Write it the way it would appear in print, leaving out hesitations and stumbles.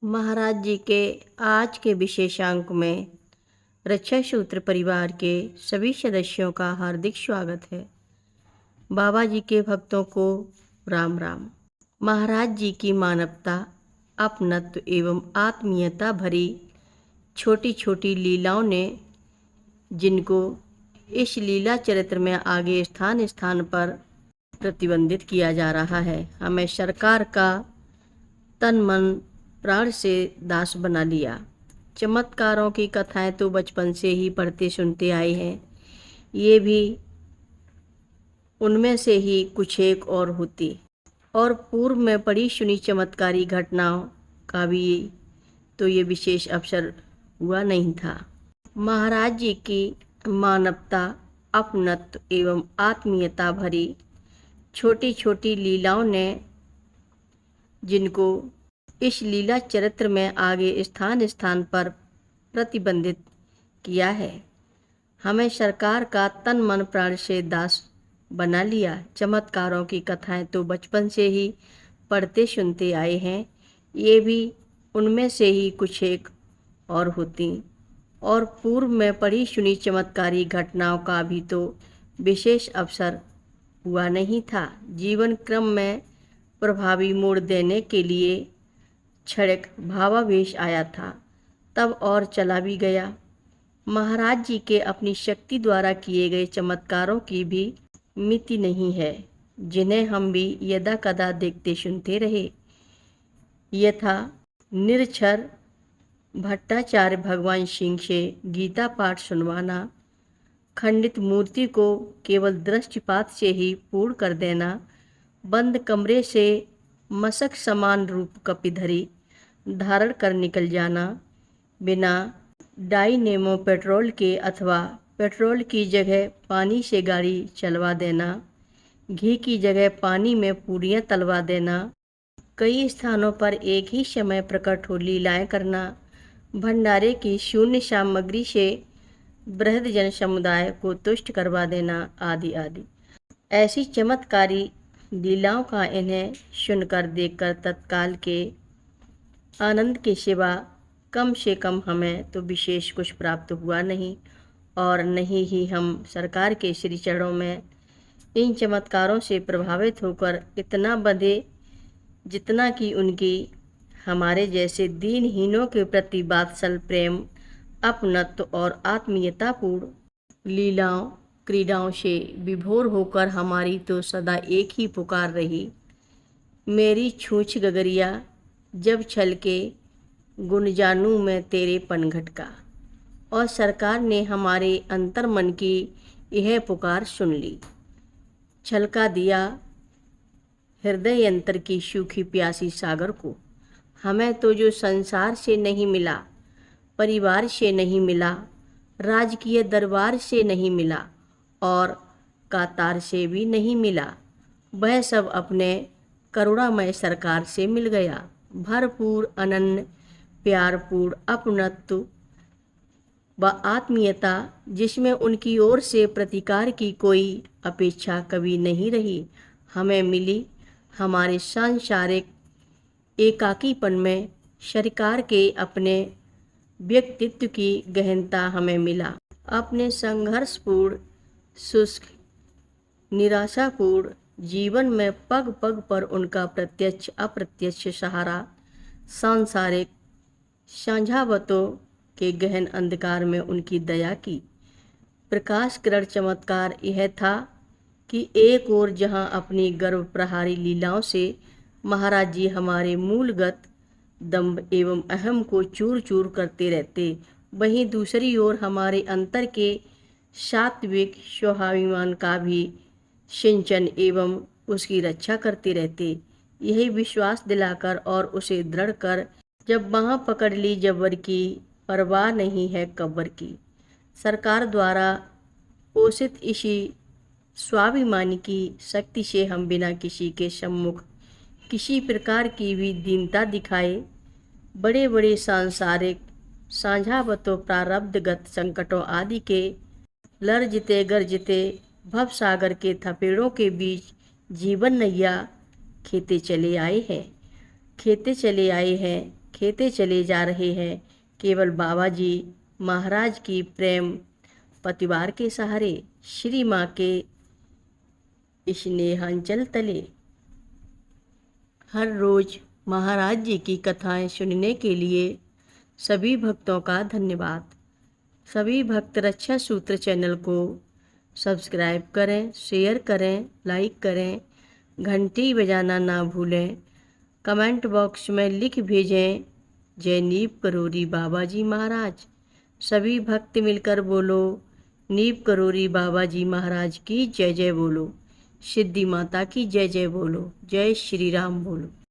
महाराज जी के आज के विशेषांक में रक्षा सूत्र परिवार के सभी सदस्यों का हार्दिक स्वागत है। बाबा जी के भक्तों को राम राम। महाराज जी की मानवता, अपनत्व एवं आत्मीयता भरी छोटी छोटी लीलाओं ने, जिनको इस लीला चरित्र में आगे स्थान स्थान पर प्रतिबंधित किया जा रहा है, हमें सरकार का तन मन प्राण से दास बना लिया। चमत्कारों की कथाएं तो बचपन से ही पढ़ते सुनते आए हैं, ये भी उनमें से ही कुछ एक और होती, और पूर्व में पढ़ी सुनी चमत्कारी घटनाओं का भी तो ये विशेष अवसर हुआ नहीं था। महाराज जी की मानवता, अपनत्व एवं आत्मीयता भरी छोटी छोटी लीलाओं ने, जिनको इस लीला चरित्र में आगे स्थान स्थान पर प्रतिबंधित किया है, हमें सरकार का तन मन प्राण से दास बना लिया। चमत्कारों की कथाएं तो बचपन से ही पढ़ते सुनते आए हैं, ये भी उनमें से ही कुछ एक और होती, और पूर्व में पढ़ी सुनी चमत्कारी घटनाओं का भी तो विशेष अवसर हुआ नहीं था। जीवन क्रम में प्रभावी मोड़ देने के लिए क्षणिक भावावेश आया था, तब और चला भी गया। महाराज जी के अपनी शक्ति द्वारा किए गए चमत्कारों की भी मिति नहीं है, जिन्हें हम भी यदा कदा देखते सुनते रहे। यथा निरक्षर भट्टाचार्य भगवान सिंह से गीता पाठ सुनवाना, खंडित मूर्ति को केवल दृष्टिपात से ही पूर्ण कर देना, बंद कमरे से मशक समान रूप कपिधरी धारण कर निकल जाना, बिना डाइनेमो पेट्रोल के अथवा पेट्रोल की जगह पानी से गाड़ी चलवा देना, घी की जगह पानी में पूड़ियाँ तलवा देना, कई स्थानों पर एक ही समय प्रकट हो लीलाएँ करना, भंडारे की शून्य सामग्री से बृहद जन समुदाय को तुष्ट करवा देना, आदि आदि। ऐसी चमत्कारी लीलाओं का इन्हें सुनकर देखकर तत्काल के आनंद के सिवा कम से कम हमें तो विशेष कुछ प्राप्त हुआ नहीं, और नहीं ही हम सरकार के श्री चरणों में इन चमत्कारों से प्रभावित होकर इतना बंधे, जितना कि उनकी हमारे जैसे दीनहीनों के प्रति वात्सल प्रेम, अपनत्व और आत्मीयतापूर्ण लीलाओं क्रीडाओं से विभोर होकर हमारी तो सदा एक ही पुकार रही, मेरी छूछ गगरिया जब छलके गुण जानू मैं तेरे पनघट का। और सरकार ने हमारे अंतर मन की यह पुकार सुन ली, छलका दिया हृदय अंतर की सूखी प्यासी सागर को। हमें तो जो संसार से नहीं मिला, परिवार से नहीं मिला, राजकीय दरबार से नहीं मिला और कातार से भी नहीं मिला, वह सब अपने करुणामय सरकार से मिल गया। भरपूर अनन्य प्यारपूर्ण अपनत्व व आत्मीयता, जिसमें उनकी ओर से प्रतिकार की कोई अपेक्षा कभी नहीं रही, हमें मिली। हमारे सांसारिक एकाकीपन में सरकार के अपने व्यक्तित्व की गहनता हमें मिला। अपने संघर्षपूर्ण, शुष्क, निराशापूर्ण जीवन में पग पग पर उनका प्रत्यक्ष अप्रत्यक्ष सहारा, सांसारिक साझावतों के गहन अंधकार में उनकी दया की प्रकाश किरण। चमत्कार यह था कि एक ओर जहां अपनी गर्व प्रहारी लीलाओं से महाराज जी हमारे मूलगत दंभ एवं अहम को चूर चूर करते रहते, वहीं दूसरी ओर हमारे अंतर के सात्विक स्वाभिमान का भी सिंचन एवं उसकी रक्षा करते रहते, यही विश्वास दिलाकर और उसे दृढ़ कर, जब वहाँ पकड़ ली जबर की परवाह नहीं है कब्र की। सरकार द्वारा पोषित इसी स्वाभिमान की शक्ति से हम बिना किसी के सम्मुख किसी प्रकार की भी दीनता दिखाए बड़े बड़े सांसारिक साझा बतो प्रारब्धगत संकटों आदि के लरजते गरजते भव सागर के थपेड़ों के बीच जीवन नैया खेते चले आए हैं, खेते चले आए हैं, खेते चले जा रहे हैं, केवल बाबा जी महाराज की प्रेम पतिवार के सहारे, श्री माँ के स्नेहांचल तले। हर रोज महाराज जी की कथाएं सुनने के लिए सभी भक्तों का धन्यवाद। सभी भक्त रक्षा सूत्र चैनल को सब्सक्राइब करें, शेयर करें, लाइक करें, घंटी बजाना ना भूलें। कमेंट बॉक्स में लिख भेजें जय नीव करोरी बाबा जी महाराज। सभी भक्त मिलकर बोलो नीव करोरी बाबा जी महाराज की जय जय बोलो, सिद्धि माता की जय जय बोलो, जय श्री राम बोलो।